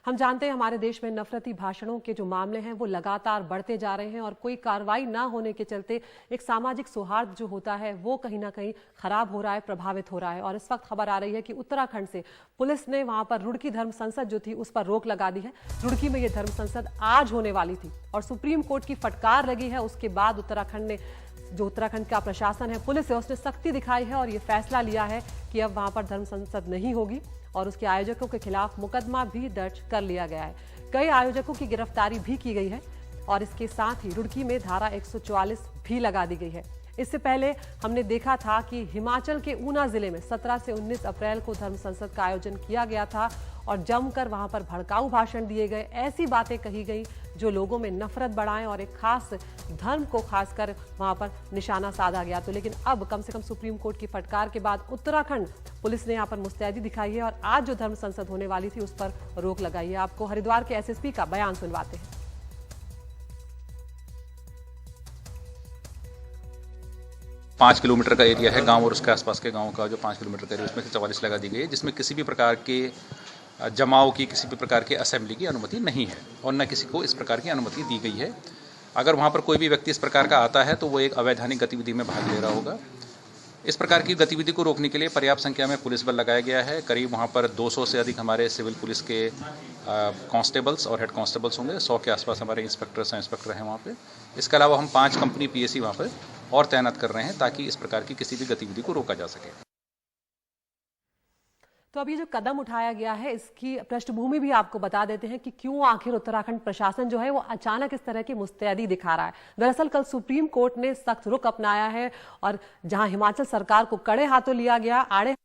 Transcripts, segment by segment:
हम जानते हैं हमारे देश में नफरती भाषणों के जो मामले हैं वो लगातार बढ़ते जा रहे हैं और कोई कार्रवाई ना होने के चलते एक सामाजिक सौहार्द जो होता है वो कहीं ना कहीं खराब हो रहा है, प्रभावित हो रहा है। और इस वक्त खबर आ रही है कि उत्तराखंड से पुलिस ने वहां पर रुड़की धर्म संसद जो थी उस पर रोक लगा दी है। रुड़की में ये धर्म संसद आज होने वाली थी और सुप्रीम कोर्ट की फटकार लगी है। उसके बाद उत्तराखंड का प्रशासन है, पुलिस है, उसने सख्ती दिखाई है और ये फैसला लिया है कि अब वहां पर धर्म संसद नहीं होगी और उसके आयोजकों के खिलाफ मुकदमा भी दर्ज कर लिया गया है। कई आयोजकों की गिरफ्तारी भी की गई है और इसके साथ ही रुड़की में धारा 144 भी लगा दी गई है। इससे पहले हमने देखा था कि हिमाचल के ऊना जिले में 17 से 19 अप्रैल को धर्म संसद का आयोजन किया गया था और जमकर वहां पर भड़काऊ भाषण दिए गए, ऐसी बातें कही गई जो लोगों में नफरत बढ़ाएं और एक खास धर्म को खासकर वहां पर निशाना साधा गया। तो लेकिन अब कम से कम सुप्रीम कोर्ट की फटकार के बाद उत्तराखंड पुलिस ने यहाँ पर मुस्तैदी दिखाई है और आज जो धर्म संसद होने वाली थी उस पर रोक लगाई है। आपको हरिद्वार के एसएसपी का बयान सुनवाते हैं। 5 किलोमीटर का एरिया है गांव और उसके आसपास के गांव का जो 5 किलोमीटर का एरिया उसमें से 44 लगा दी गई है, जिसमें किसी भी प्रकार के जमाव की, किसी भी प्रकार के असेंबली की अनुमति नहीं है और न किसी को इस प्रकार की अनुमति दी गई है। अगर वहां पर कोई भी व्यक्ति इस प्रकार का आता है तो वो एक अवैधानिक गतिविधि में भाग ले रहा होगा। इस प्रकार की गतिविधि को रोकने के लिए पर्याप्त संख्या में पुलिस बल लगाया गया है। करीब वहां पर 200 से अधिक हमारे सिविल पुलिस के कांस्टेबल्स और हेड कांस्टेबल्स होंगे। 100 के आसपास हमारे इंस्पेक्टर हैं वहाँ पे। इसके अलावा हम 5 कंपनी पीएसी वहाँ पर और तैनात कर रहे हैं ताकि इस प्रकार की किसी भी गतिविधि को रोका जा सके। तो अभी जो कदम उठाया गया है इसकी पृष्ठभूमि भी आपको बता देते हैं कि क्यों आखिर उत्तराखंड प्रशासन जो है वो अचानक इस तरह की मुस्तैदी दिखा रहा है। दरअसल कल सुप्रीम कोर्ट ने सख्त रुख अपनाया है और जहां हिमाचल सरकार को कड़े हाथों लिया गया, आड़े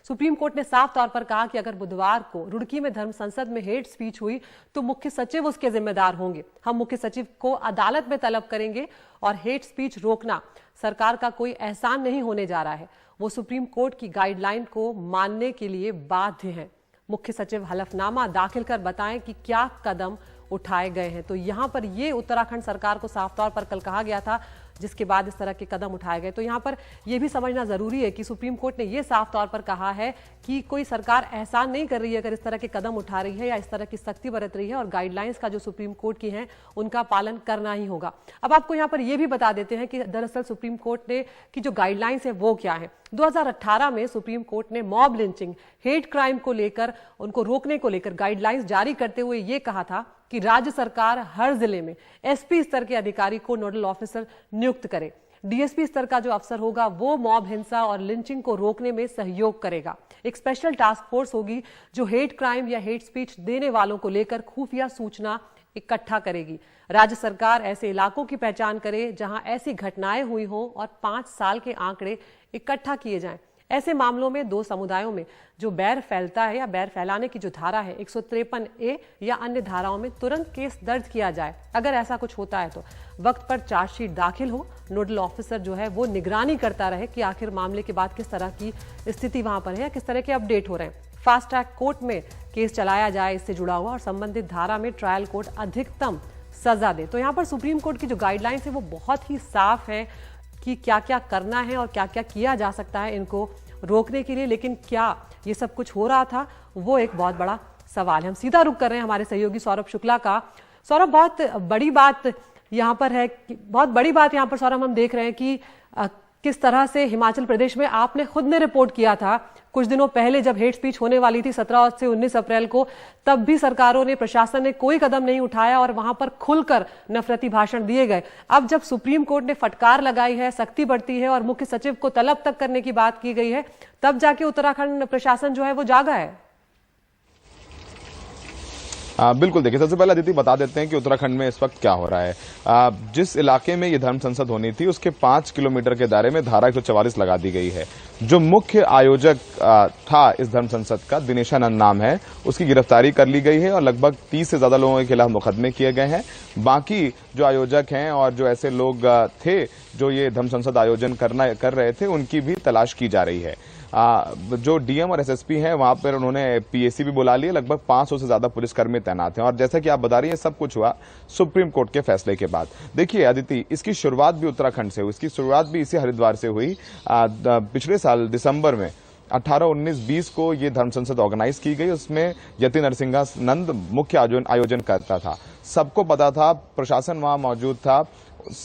सुप्रीम कोर्ट ने साफ तौर पर कहा कि अगर बुधवार को रुड़की में धर्म संसद में हेट स्पीच हुई तो मुख्य सचिव उसके जिम्मेदार होंगे। हम मुख्य सचिव को अदालत में तलब करेंगे और हेट स्पीच रोकना सरकार का कोई एहसान नहीं होने जा रहा है। वो सुप्रीम कोर्ट की गाइडलाइन को मानने के लिए बाध्य हैं। मुख्य सचिव हलफनामा दाखिल कर बताएं कि क्या कदम उठाए गए हैं। तो यहां पर ये उत्तराखंड सरकार को साफ तौर पर कल कहा गया था, जिसके बाद इस तरह के कदम उठाए गए। तो यहां पर यह भी समझना जरूरी है कि सुप्रीम कोर्ट ने यह साफ तौर पर कहा है कि कोई सरकार एहसान नहीं कर रही है अगर इस तरह के कदम उठा रही है या इस तरह की सख्ती बरत रही है और गाइडलाइंस का जो सुप्रीम कोर्ट की है उनका पालन करना ही होगा। अब आपको यहां पर यह भी बता देते हैं कि दरअसल सुप्रीम कोर्ट ने की जो गाइडलाइंस है वो क्या है। 2018 में सुप्रीम कोर्ट ने मॉब लिंचिंग, हेट क्राइम को लेकर, उनको रोकने को लेकर गाइडलाइंस जारी करते हुए यह कहा था कि राज्य सरकार हर जिले में एसपी स्तर के अधिकारी को नोडल ऑफिसर नियुक्त करे। डीएसपी स्तर का जो अफसर होगा वो मॉब हिंसा और लिंचिंग को रोकने में सहयोग करेगा। एक स्पेशल टास्क फोर्स होगी जो हेट क्राइम या हेट स्पीच देने वालों को लेकर खुफिया सूचना इकट्ठा करेगी। राज्य सरकार ऐसे इलाकों की पहचान करे जहां ऐसी घटनाएं हुई हों और 5 साल के आंकड़े इकट्ठा किए जाएं। ऐसे मामलों में 2 समुदायों में जो बैर फैलता है या बैर फैलाने की जो धारा है 153A या अन्य धाराओं में तुरंत केस दर्ज किया जाए। अगर ऐसा कुछ होता है तो वक्त पर चार्जशीट दाखिल हो, नोडल ऑफिसर जो है वो निगरानी करता रहे कि आखिर मामले के बाद किस तरह की स्थिति वहां पर है या किस तरह के अपडेट हो रहे हैं। फास्ट ट्रैक कोर्ट में केस चलाया जाए इससे जुड़ा हुआ और संबंधित धारा में ट्रायल कोर्ट अधिकतम सजा दे। तो यहाँ पर सुप्रीम कोर्ट की जो गाइडलाइंस है वो बहुत ही साफ है कि क्या क्या करना है और क्या क्या किया जा सकता है इनको रोकने के लिए। लेकिन क्या ये सब कुछ हो रहा था, वो एक बहुत बड़ा सवाल है। हम सीधा रुख कर रहे हैं हमारे सहयोगी सौरभ शुक्ला का। सौरभ, बहुत बड़ी बात यहाँ पर है, बहुत बड़ी बात यहाँ पर सौरभ हम देख रहे हैं कि किस तरह से हिमाचल प्रदेश में आपने खुद ने रिपोर्ट किया था कुछ दिनों पहले जब हेट स्पीच होने वाली थी 17 से 19 अप्रैल को, तब भी सरकारों ने, प्रशासन ने कोई कदम नहीं उठाया और वहां पर खुलकर नफरती भाषण दिए गए। अब जब सुप्रीम कोर्ट ने फटकार लगाई है, सख्ती बढ़ती है और मुख्य सचिव को तलब तक करने की बात की गई है, तब जाके उत्तराखंड प्रशासन जो है वो जागा है। बिल्कुल, देखिए, सबसे पहले अदिति बता देते हैं कि उत्तराखंड में इस वक्त क्या हो रहा है। जिस इलाके में ये धर्म संसद होनी थी उसके 5 किलोमीटर के दायरे में धारा 144 लगा दी गई है। जो मुख्य आयोजक था इस धर्म संसद का, दिनेशानंद नाम है, उसकी गिरफ्तारी कर ली गई है और लगभग 30 से ज्यादा लोगों के खिलाफ मुकदमे किए गए हैं। बाकी जो आयोजक हैं और जो ऐसे लोग थे जो ये धर्म संसद आयोजन कर रहे थे, उनकी भी तलाश की जा रही है। जो डीएम और एसएसपी हैं वहां पर उन्होंने पीएसी भी बुला लिए, लगभग 500 से ज्यादा पुलिसकर्मी तैनात हैं। और जैसा कि आप बता रही हैं, सब कुछ हुआ सुप्रीम कोर्ट के फैसले के बाद। देखिए अदिति, इसकी शुरुआत भी उत्तराखंड से हुई, इसकी शुरुआत भी इसी हरिद्वार से हुई। पिछले साल दिसंबर में 18, 19, 20 को ये धर्म संसद ऑर्गेनाइज की गई। उसमें यति नरसिंहानंद मुख्य आयोजन करता था। सबको पता था, प्रशासन वहां मौजूद था,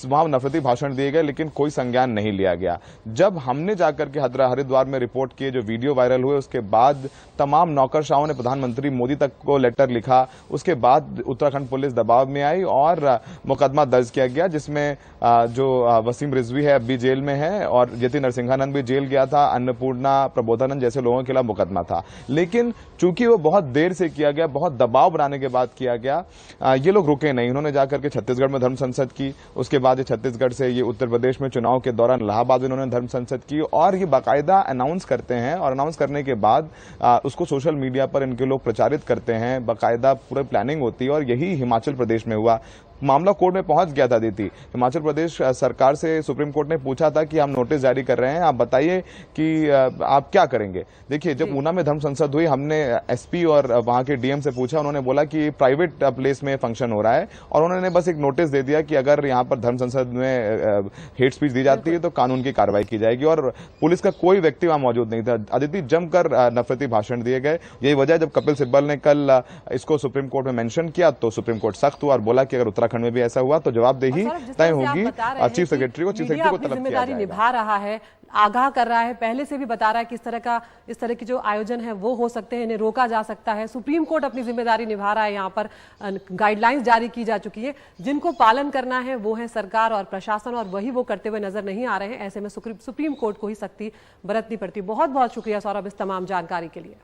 वहां नफरती भाषण दिए गए, लेकिन कोई संज्ञान नहीं लिया गया। जब हमने जाकर के हरिद्वार में रिपोर्ट किए, जो वीडियो वायरल हुए, उसके बाद तमाम नौकरशाहों ने प्रधानमंत्री मोदी तक को लेटर लिखा। उसके बाद उत्तराखंड पुलिस दबाव में आई और मुकदमा दर्ज किया गया, जिसमें जो वसीम रिजवी है अब भी जेल में है और यति नरसिंहानंद भी जेल गया था। अन्नपूर्णा प्रबोधानंद जैसे लोगों के खिलाफ मुकदमा था, लेकिन चूंकि वो बहुत देर से किया गया, बहुत दबाव बनाने के बाद किया गया, ये लोग रुके नहीं। उन्होंने जाकर के छत्तीसगढ़ में धर्म संसद की, उसके बाद ये छत्तीसगढ़ से ये उत्तर प्रदेश में चुनाव के दौरान इलाहाबाद में इन्होंने धर्म संसद की और ये बाकायदा अनाउंस करते हैं। और अनाउंस करने के बाद उसको सोशल मीडिया पर इनके लोग प्रचारित करते हैं, बाकायदा पूरी प्लानिंग होती है। और यही हिमाचल प्रदेश में हुआ। मामला कोर्ट में पहुंच गया था दीदी। हिमाचल प्रदेश सरकार से सुप्रीम कोर्ट ने पूछा था कि हम नोटिस जारी कर रहे हैं, आप बताइए कि आप क्या करेंगे। देखिए, जब ऊना में धर्म संसद हुई, हमने एसपी और वहां के डीएम से पूछा। उन्होंने बोला कि प्राइवेट प्लेस में फंक्शन हो रहा है और उन्होंने बस एक नोटिस दे दिया कि अगर यहां पर धर्म संसद में हेट स्पीच दी जाती है तो कानून की कार्रवाई की जाएगी। और पुलिस का कोई व्यक्ति वहां मौजूद नहीं था। अदिति, जमकर नफरती भाषण दिए गए। यही वजह, जब कपिल सिब्बल ने कल इसको सुप्रीम कोर्ट में मेंशन किया तो सुप्रीम कोर्ट सख्त हुआ और बोला कि अगर उत्तराखंड में भी ऐसा हुआ तो जवाबदेही तय होगी। चीफ सेक्रेटरी को तलब किया जिम्मेदारी निभा रहा है, आगाह कर रहा है, पहले से भी बता रहा है कि इस तरह की जो आयोजन है वो हो सकते हैं, इन्हें रोका जा सकता है। सुप्रीम कोर्ट अपनी जिम्मेदारी निभा रहा है। यहाँ पर गाइडलाइंस जारी की जा चुकी है, जिनको पालन करना है वो है सरकार और प्रशासन, और वही वो करते हुए नजर नहीं आ रहे हैं। ऐसे में सुप्रीम कोर्ट को ही सख्ती बरतनी पड़ती। बहुत बहुत शुक्रिया सौरभ इस तमाम जानकारी के लिए।